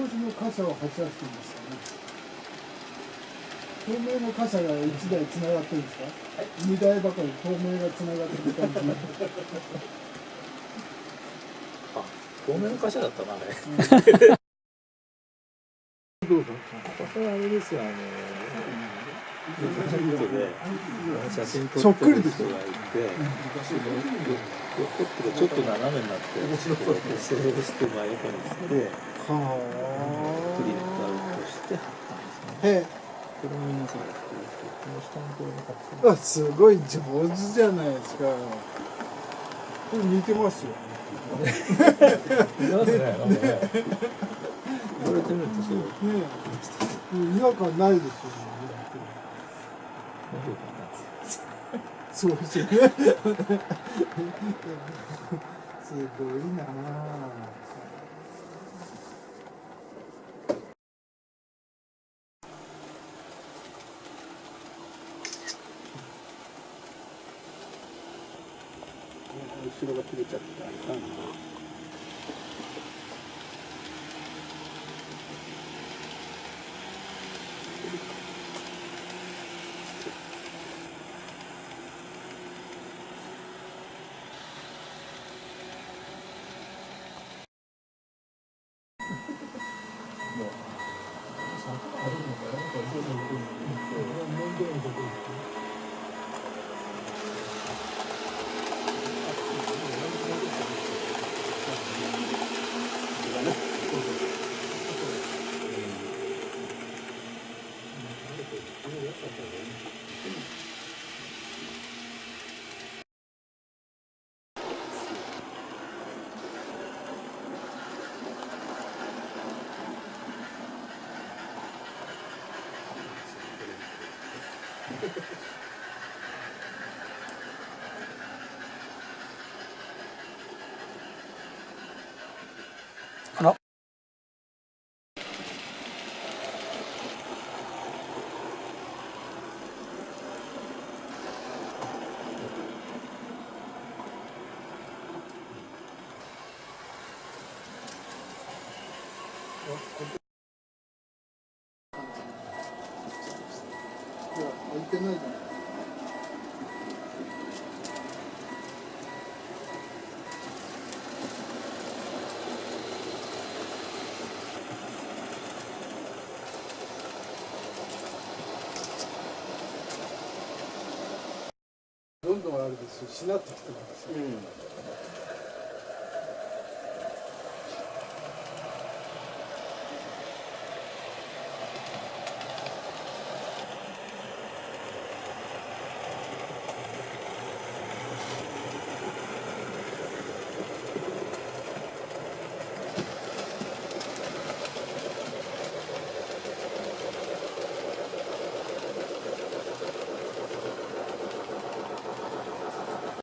調子の貨車を走らせてるんですかね。透明の貨車が1台つながってるんですか。2台ばかり透明がつながってる感じ。あ、透明の貨車だったなあれ。どうぞ。これあれですよ、インターネットで写真撮ってる人がいて、撮ってるちょっと斜めになって、それをして真横にして、プリントアウトして貼ったんですね。へえ。これも皆さんやってる人、この下にこれも書く。あ、すごい上手じゃないですか。これ似てますよ。似てますね、なんかね。言われてみるとそう。ねえ。違和感ないですよね。そうですよね。すごいなあ。後ろが切れちゃってあれかな。あら。開いてないじゃない。どんどんあれですよ、しなってきてますよ。